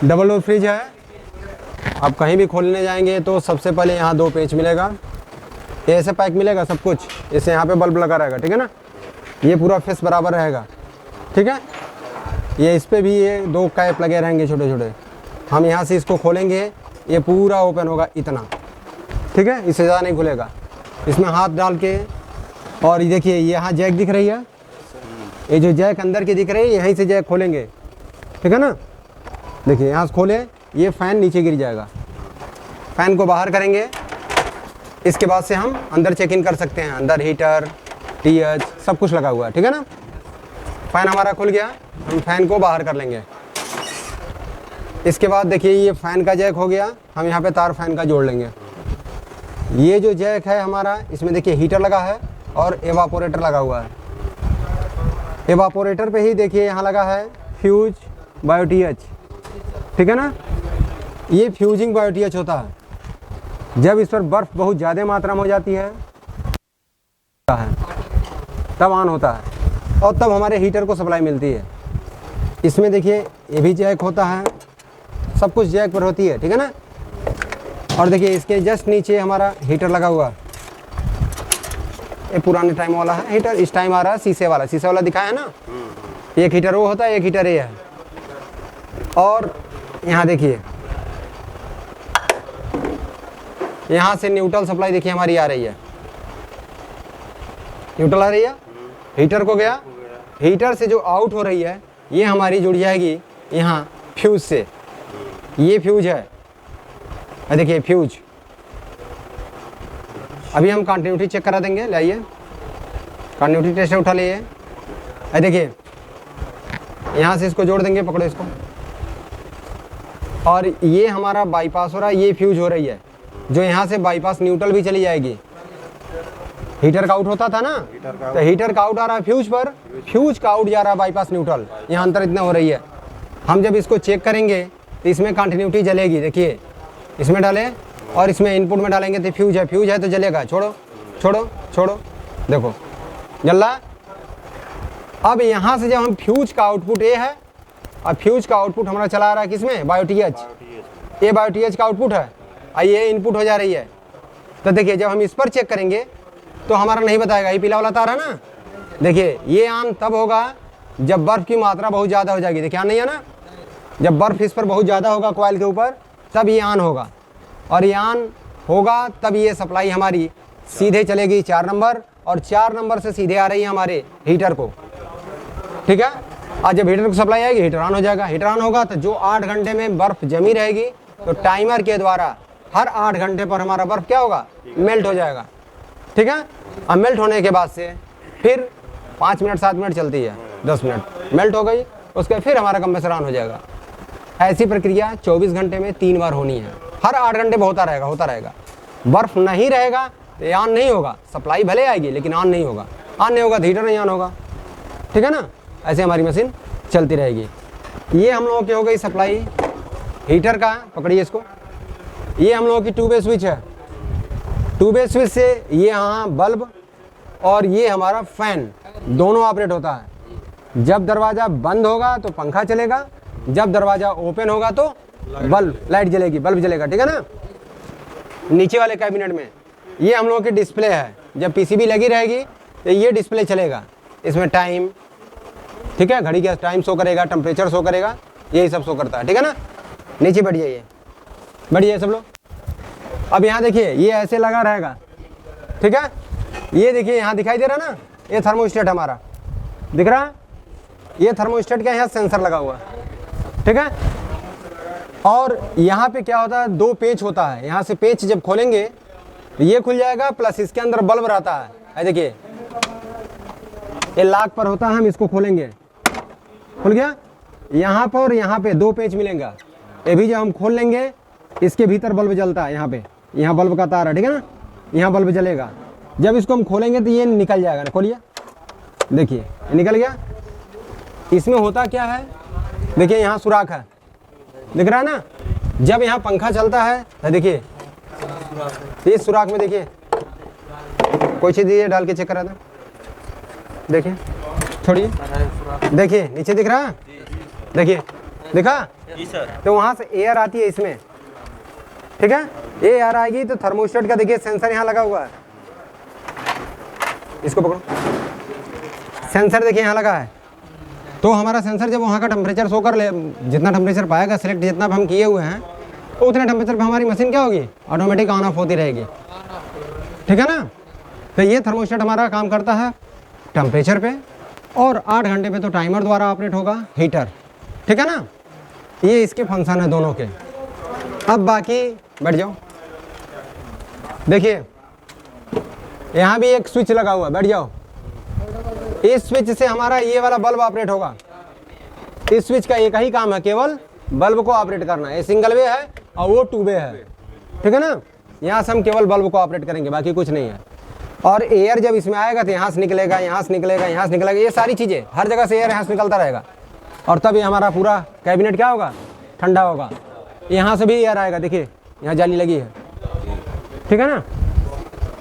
Double door fridge है। आप कहीं भी खोलने जाएंगे तो सबसे पहले यहाँ 2 पेच मिलेगा, ऐसे पैक मिलेगा सब कुछ। इसे यहाँ पे बल्ब लगा रहेगा, ठीक है ना। ये पूरा फेस बराबर रहेगा, ठीक है। ये इस पे भी ये 2 कैप लगे रहेंगे छोटे छोटे। हम यहाँ से इसको खोलेंगे, ये पूरा ओपन होगा इतना, ठीक है। इससे ज़्यादा नहीं खुलेगा। इसमें हाथ डाल के, और ये देखिए यहाँ जैक दिख रही है, ये जो जैक अंदर की दिख रही है, यहीं से जैक खोलेंगे, ठीक है ना। देखिए यहाँ से खोले, ये फ़ैन नीचे गिर जाएगा। फ़ैन को बाहर करेंगे, इसके बाद से हम अंदर चेक इन कर सकते हैं। अंदर हीटर, टीएच सब कुछ लगा हुआ है, ठीक है ना। फ़ैन हमारा खुल गया, हम फ़ैन को बाहर कर लेंगे। इसके बाद देखिए ये फ़ैन का जैक हो गया, हम यहाँ पे तार फ़ैन का जोड़ लेंगे। ये जो जैक है हमारा, इसमें देखिए हीटर लगा है और एवापोरेटर लगा हुआ है। एवापोरेटर पे ही देखिए यहाँ लगा है फ्यूज बायोटीएच, ठीक है ना। ये फ्यूजिंग बायोटीएच होता है। जब इस पर बर्फ़ बहुत ज़्यादा मात्रा में हो जाती है तब ऑन होता है और तब हमारे हीटर को सप्लाई मिलती है। इसमें देखिए ये भी जैक होता है, सब कुछ जैक पर होती है, ठीक है ना। और देखिए इसके जस्ट नीचे हमारा हीटर लगा हुआ। ये पुराने टाइम वाला है हीटर, इस टाइम आ रहा है शीशे वाला। शीशे वाला दिखाया है ना, एक हीटर वो होता है, एक हीटर ये है। और यहाँ देखिए यहाँ से न्यूट्रल सप्लाई देखिए हमारी आ रही है, न्यूट्रल आ रही है। हीटर को गया, हीटर से जो आउट हो रही है ये हमारी जुड़ जाएगी यहाँ फ्यूज से। ये फ्यूज है, देखिए फ्यूज। अभी हम कंटिन्यूटी चेक करा देंगे, लाइए कंटिन्यूटी टेस्ट उठा लिए। देखिए यहाँ से इसको जोड़ देंगे, पकड़ो इसको। और ये हमारा बाईपास हो रहा है, ये फ्यूज हो रही है, जो यहाँ से बाईपास न्यूट्रल भी चली जाएगी। हीटर का आउट होता था ना, तो हीटर का आउट आ रहा है फ्यूज पर, फ्यूज का आउट जा रहा है बाईपास न्यूट्रल। यहाँ अंतर इतना हो रही है। हम जब इसको चेक करेंगे तो इसमें कंटिन्यूटी जलेगी। देखिए इसमें डालें और इसमें इनपुट में डालेंगे तो फ्यूज है तो जलेगा। छोड़ो छोड़ो छोड़ो, देखो जल रहा। अब यहाँ से जब हम फ्यूज का आउटपुट ये है, और फ्यूज का आउटपुट हमारा चला रहा है किसमें, बायोटीएच। ये बायोटीएच का आउटपुट है और ये इनपुट हो जा रही है। तो देखिए जब हम इस पर चेक करेंगे तो हमारा नहीं बताएगा, ये पीला वाला तार है ना। देखिए ये ऑन तब होगा जब बर्फ़ की मात्रा बहुत ज़्यादा हो जाएगी। देखिए ऑन नहीं है ना, जब बर्फ़ इस पर बहुत ज़्यादा होगा कॉइल के ऊपर, तब ये ऑन होगा। और ये ऑन होगा तब ये सप्लाई हमारी सीधे चलेगी 4 नंबर, और 4 नंबर से सीधे आ रही है हमारे हीटर को, ठीक है। आज जब हीटर को सप्लाई आएगी, हीटर ऑन हो जाएगा। हीटर ऑन होगा तो जो 8 घंटे में बर्फ़ जमी रहेगी, तो टाइमर के द्वारा हर 8 घंटे पर हमारा बर्फ़ क्या होगा, मेल्ट हो जाएगा, ठीक है। अब मेल्ट होने के बाद से फिर 5 मिनट 7 मिनट चलती है, 10 मिनट मेल्ट हो गई, उसके फिर हमारा कंप्रेसर ऑन हो जाएगा। ऐसी प्रक्रिया 24 घंटे में 3 बार होनी है। हर 8 घंटे में होता रहेगा। बर्फ़ नहीं रहेगा तो ये ऑन नहीं होगा। सप्लाई भले आएगी लेकिन ऑन नहीं होगा। ऑन नहीं होगा तो हीटर नहीं ऑन होगा, ठीक है ना। ऐसे हमारी मशीन चलती रहेगी। ये हम लोगों की हो गई सप्लाई हीटर का। पकड़िए इसको। ये हम लोगों की 2 वे स्विच है। 2 वे स्विच से ये यहाँ बल्ब और ये हमारा फ़ैन दोनों ऑपरेट होता है। जब दरवाज़ा बंद होगा तो पंखा चलेगा, जब दरवाज़ा ओपन होगा तो बल्ब लाइट जलेगी, बल्ब जलेगा, ठीक है ना। नीचे वाले कैबिनेट में ये हम लोगों की डिस्प्ले है। जब पीसीबी लगी रहेगी तो ये डिस्प्ले चलेगा। इसमें टाइम, ठीक है, घड़ी का टाइम शो करेगा, टेम्परेचर शो करेगा, यही सब शो करता है, ठीक है ना। नीचे बैठ जाइए, बैठिए सब लोग। अब यहाँ देखिए ये ऐसे लगा रहेगा, ठीक है। ये देखिए यहाँ दिखाई दे रहा ना, ये थर्मोस्टेट हमारा दिख रहा है। ये थर्मोस्टेट का यहाँ सेंसर लगा हुआ है, ठीक है। और यहाँ पे क्या होता है, 2 पेच होता है। यहाँ से पेच जब खोलेंगे तो ये खुल जाएगा, प्लस इसके अंदर बल्ब रहता है। देखिए ये लाख पर होता है, हम इसको खोलेंगे, खुल गया। यहाँ पर और यहाँ पे 2 पेच मिलेंगे। ये भी जब हम खोल लेंगे, इसके भीतर बल्ब जलता है। यहाँ पे यहाँ बल्ब का तार है, ठीक है ना, यहाँ बल्ब जलेगा। जब इसको हम खोलेंगे तो ये निकल जाएगा। खोलिए, देखिए निकल गया। इसमें होता क्या है, देखिए यहाँ सुराख है, दिख रहा है ना। जब यहाँ पंखा चलता है तो देखिए इस सुराख में देखिए कोई चीज़ ये डाल के चेक करा था। देखिए छोड़िए, देखिए नीचे दिख रहा है, देखिए दिखा, जी सर। तो वहाँ से एयर आती है इसमें, ठीक है। ये एयर आएगी तो थर्मोस्टेट का देखिए सेंसर यहाँ लगा हुआ है, इसको पकड़ो, सेंसर देखिए यहाँ लगा है। तो हमारा सेंसर जब वहाँ का टेम्परेचर शो कर ले, जितना टेम्परेचर पाएगा सिलेक्ट, जितना हम किए हुए हैं, तो उतने टेम्परेचर पे हमारी मशीन क्या होगी, ऑटोमेटिक ऑन ऑफ होती रहेगी, ठीक है ना। तो ये थर्मोस्टेट हमारा काम करता है टेम्परेचर पे, और 8 घंटे पे तो टाइमर द्वारा ऑपरेट होगा हीटर, ठीक है ना। ये इसके फंक्शन है दोनों के। अब बाकी बैठ जाओ, देखिए यहाँ भी एक स्विच लगा हुआ है, बैठ जाओ। इस स्विच से हमारा ये वाला बल्ब ऑपरेट होगा। इस स्विच का एक ही काम है, केवल बल्ब को ऑपरेट करना है। ये सिंगल वे है और वो 2 वे है, ठीक है ना। यहाँ से हम केवल बल्ब को ऑपरेट करेंगे, बाकी कुछ नहीं है। और एयर जब इसमें आएगा तो यहाँ से निकलेगा, यहाँ से निकलेगा, यहाँ से निकलेगा, ये सारी चीज़ें, हर जगह से एयर यहाँ से निकलता रहेगा। और तब ये हमारा पूरा कैबिनेट क्या होगा, ठंडा होगा। यहाँ से भी एयर आएगा, देखिए यहाँ जाली लगी है, ठीक है ना।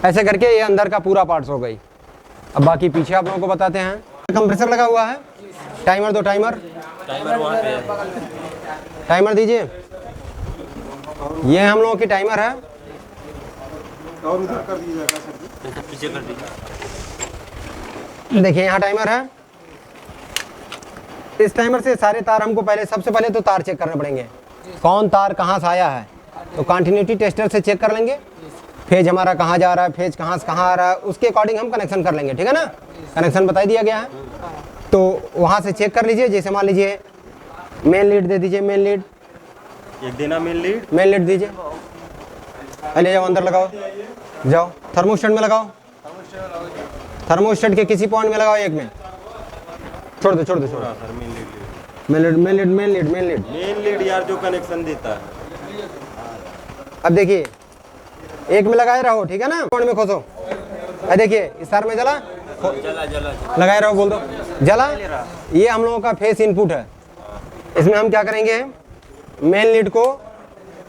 ऐसे करके ये अंदर का पूरा पार्ट्स हो गई। अब बाकी पीछे आप लोगों को बताते हैं। कंप्रेसर लगा हुआ है, टाइमर दो, टाइमर वहाँ पे है। टाइमर दीजिए। ये हम लोगों की टाइमर है, और उधर कर दीजिएगा सर जी। पीछे कर दीजिए। देखिए यहाँ टाइमर है। इस टाइमर से सारे तार हमको सबसे पहले तो तार चेक करने पड़ेंगे, कौन तार कहाँ से आया है। तो कंटिन्यूटी टेस्टर से चेक कर लेंगे, फेज हमारा कहाँ जा रहा है, फेज कहाँ से कहाँ आ रहा है, उसके अकॉर्डिंग हम कनेक्शन कर लेंगे, ठीक है ना। कनेक्शन बता दिया गया है, तो वहाँ से चेक कर लीजिए। जैसे मान लीजिए मेन लीड दे दीजिए, मेन लीड एक देना मेन लीड दीजिए। ले जाओ अंदर लगाओ, जाओ थर्मोस्टेट में लगाओ, थर्मोस्टेट के किसी पॉइंट में लगाओ, एक में छोड़ दो, छोड़ दो, छोड़ दो। Sir main lead main lead यार जो कनेक्शन देता है। अब देखिए एक में लगाए रहो, ठीक है ना। पॉइंट में खोसो, देखिए इस तार में जला, लगाए रहो, बोल दो जला। ये हम लोगों का फेस इनपुट है। इसमें हम क्या करेंगे, मेन लीड को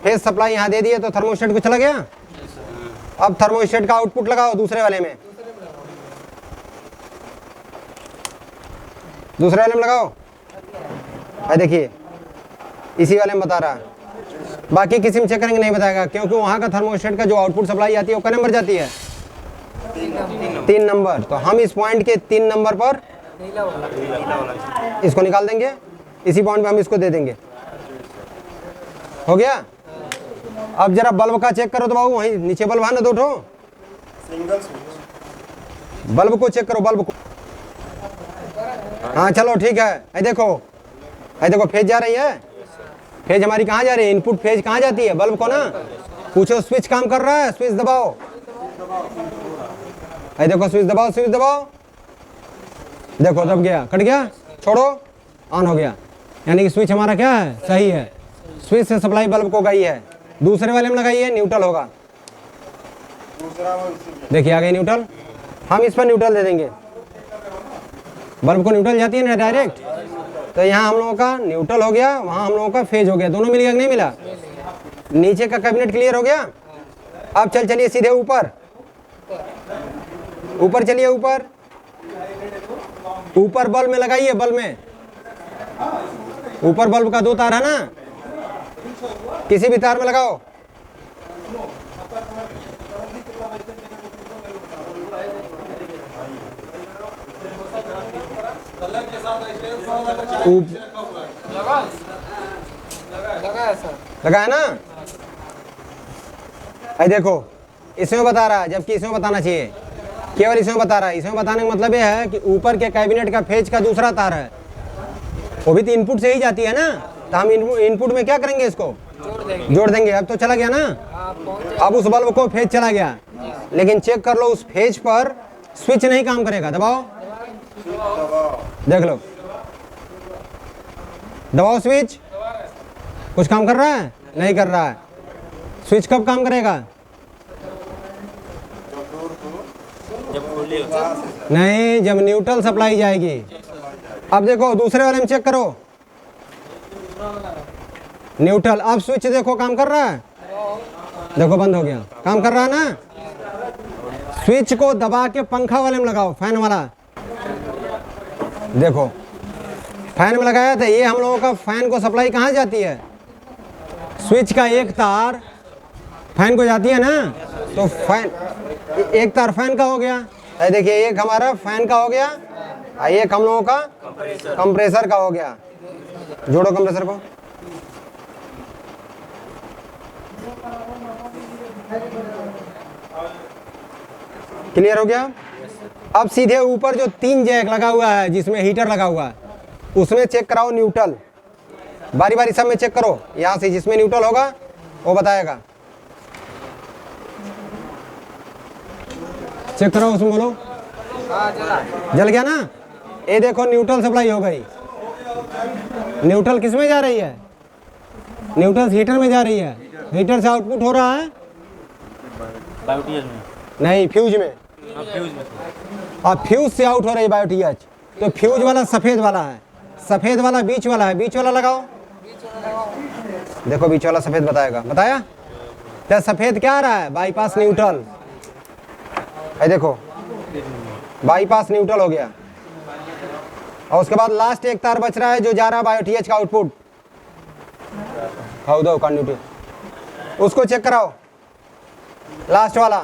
फेस सप्लाई यहाँ दे दिए तो थर्मोस्टेट को चला गया। अब थर्मोस्टेट का आउटपुट लगाओ दूसरे वाले में, दूसरे वाले में लगाओ। देखिए इसी वाले में बता रहा है, बाकी किसी में चेक करेंगे नहीं बताएगा, क्योंकि वहाँ का थर्मोस्टेट का जो आउटपुट सप्लाई आती है वो क्या नंबर जाती है, 3 नंबर। तो हम इस पॉइंट के 3 नंबर पर इसको निकाल देंगे, इसी पॉइंट पे हम इसको दे देंगे, हो गया। अब जरा बल्ब का चेक करो तो बाबू, वहीं नीचे बल्ब है ना, 2 ठो सिंगल स्विच। बल्ब को चेक करो, बल्ब को। हाँ चलो ठीक है। देखो फेज जा रही है, फेज हमारी कहाँ जा रही है, इनपुट फेज कहाँ जाती है, बल्ब को ना। पूछो स्विच काम कर रहा है, स्विच दबाओ। देखो स्विच दबाओ, स्विच दबाओ, देखो दब गया, कट गया, छोड़ो, ऑन हो गया। यानी कि स्विच हमारा क्या है, सही है। स्विच से सप्लाई बल्ब को गई है। दूसरे वाले में लगाइए, न्यूट्रल होगा। देखिए आ गई न्यूट्रल, हम इस पर न्यूट्रल दे देंगे। बल्ब को न्यूट्रल जाती है ना डायरेक्ट, तो यहाँ हम लोगों का न्यूट्रल हो गया, वहाँ हम लोगों का फेज हो गया। दोनों मिल गया कि नहीं मिला। नीचे का कैबिनेट क्लियर हो गया। अब चलिए सीधे ऊपर, ऊपर चलिए, ऊपर ऊपर बल्ब में लगाइए, बल्ब में ऊपर बल्ब का 2 तार है ना, किसी भी तार में लगाओ। लगा है ना। देखो इसमें बता रहा है, जबकि इसमें बताना चाहिए, केवल इसमें बता रहा है। इसमें बताने का मतलब यह है कि ऊपर के कैबिनेट का फेज का दूसरा तार है, वो भी तो इनपुट से ही जाती है ना। तो हम इनपुट में क्या करेंगे, इसको जोड़ देंगे। अब तो चला गया ना, अब उस बल्ब को फेज चला गया, लेकिन चेक कर लो उस फेज पर स्विच नहीं काम करेगा। दबाओ, देख लो, दबाओ स्विच, कुछ काम कर रहा है, नहीं कर रहा है। स्विच कब काम करेगा, नहीं, जब न्यूट्रल सप्लाई जाएगी। अब देखो दूसरे वाले में चेक करो, न्यूट्रल। अब स्विच देखो काम कर रहा है, देखो बंद हो गया, काम कर रहा है ना। स्विच को दबा के पंखा वाले में लगाओ, फैन वाला, देखो फैन में लगाया था, ये हम लोगों का फैन को सप्लाई कहाँ जाती है, स्विच का एक तार फैन को जाती है ना, तो फैन एक तार फैन का हो गया, देखिए एक हमारा फैन का हो गया, एक हम लोगों का कंप्रेसर का हो गया। जोड़ो कंप्रेसर को, क्लियर हो गया। अब सीधे ऊपर जो 3 जैक लगा हुआ है जिसमें हीटर लगा हुआ है उसमें चेक कराओ न्यूट्रल, बारी बारी सब में चेक करो, यहाँ से जिसमें न्यूट्रल होगा वो बताएगा। चेक करो, उसमें बोलो जल गया ना। ये देखो न्यूट्रल सप्लाई हो गई। न्यूट्रल किस में जा रही है, न्यूट्रल हीटर में जा रही है, हीटर से आउटपुट हो रहा है बायोटीएच में, नहीं फ्यूज में, हाँ फ्यूज में। और फ्यूज से आउट हो रही है बायोटीएच। तो फ्यूज वाला सफेद वाला है, सफेद वाला बीच वाला है, बीच वाला लगाओ, देखो बीच वाला सफेद बताएगा, बताया क्या सफेद क्या आ रहा है, बाईपास न्यूट्रल है, देखो बाईपास न्यूट्रल हो गया। और उसके बाद लास्ट एक तार बच रहा है जो जा रहा है बायोटीएच का आउटपुट, खाओ दो कंडक्टिव, उसको चेक कराओ, लास्ट वाला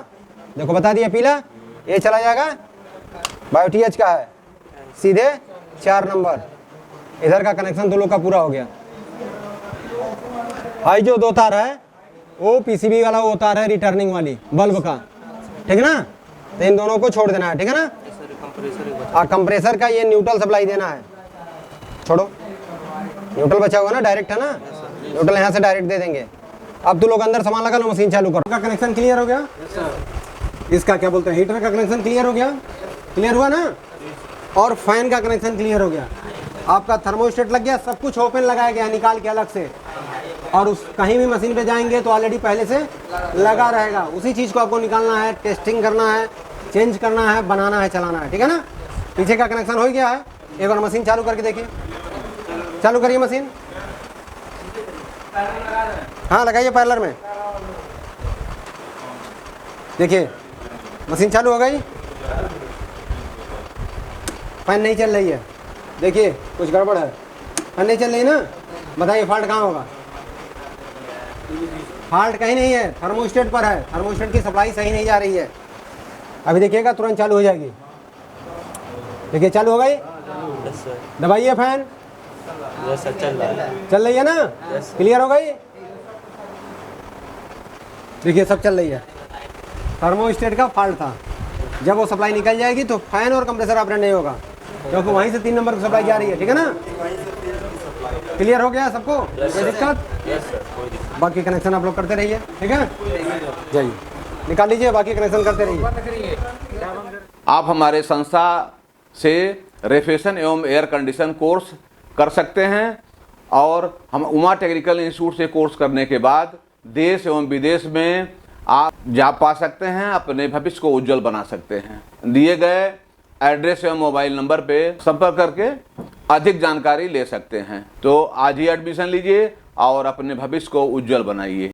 देखो बता दिया पीला, ये चला जाएगा बायोटीएच का है, सीधे 4 नंबर, इधर का कनेक्शन तो लोग का पूरा हो गया। आई जो 2 तार है वो पीसीबी वाला वो तार है रिटर्निंग वाली बल्ब का, ठीक है ना, तो इन दोनों को छोड़ देना है, ठीक है ना। और कंप्रेसर का ये न्यूट्रल सप्लाई देना है, छोड़ो न्यूट्रल बचा हुआ ना, डायरेक्ट है ना, न्यूट्रल यहाँ से डायरेक्ट दे देंगे। अब तो लोग अंदर सामान लगा लो, मशीन चालू करो। का कनेक्शन क्लियर हो गया, इसका क्या बोलते हैं हीटर का कनेक्शन क्लियर हो गया, क्लियर हुआ ना, और फैन का कनेक्शन क्लियर हो गया। आपका थर्मोस्टेट लग गया, सब कुछ ओपन लगाया गया निकाल के अलग से, और उस कहीं भी मशीन पे जाएंगे तो ऑलरेडी पहले से लगा रहेगा, उसी चीज़ को आपको निकालना है, टेस्टिंग करना है, चेंज करना है, बनाना है, चलाना है, ठीक है ना। पीछे का कनेक्शन हो गया है, एक बार मशीन चालू करके देखिए, चालू करिए मशीन, हाँ लगाइए पैरेलल में, देखिए मशीन चालू हो गई, फैन नहीं चल रही है, देखिए कुछ गड़बड़ है, फैन नहीं चल रही ना, बताइए फॉल्ट कहाँ होगा, फॉल्ट कहीं नहीं है, थर्मोस्टेट पर है, थर्मोस्टेट की सप्लाई सही नहीं जा रही है। अभी देखिएगा तुरंत चालू हो जाएगी, देखिए चालू हो गई, दबाइए फैन, चल रही है ना, क्लियर हो गई, देखिए सब चल रही है। थर्मोस्टेट का फॉल्ट था, जब वो सप्लाई निकल जाएगी तो फैन और कंप्रेसर ऑपरेट नहीं होगा, क्योंकि वहीं से 3 नंबर की सप्लाई जा रही है, ठीक है ना। क्लियर हो गया सबको, कोई दिक्कत, बाकी कनेक्शन आप लोग करते रहिए, ठीक है, जाइए निकाल लीजिए, बाकी कनेक्शन करते रहिए। आप हमारे संस्था से रेफ्रिजरेशन एवं एयर कंडीशन कोर्स कर सकते हैं, और हम उमा टेक्निकल इंस्टीट्यूट से कोर्स करने के बाद देश एवं विदेश में आप जा पा सकते हैं, अपने भविष्य को उज्जवल बना सकते हैं। दिए गए एड्रेस एवं मोबाइल नंबर पे संपर्क करके अधिक जानकारी ले सकते हैं। तो आज ही एडमिशन लीजिए और अपने भविष्य को उज्जवल बनाइए।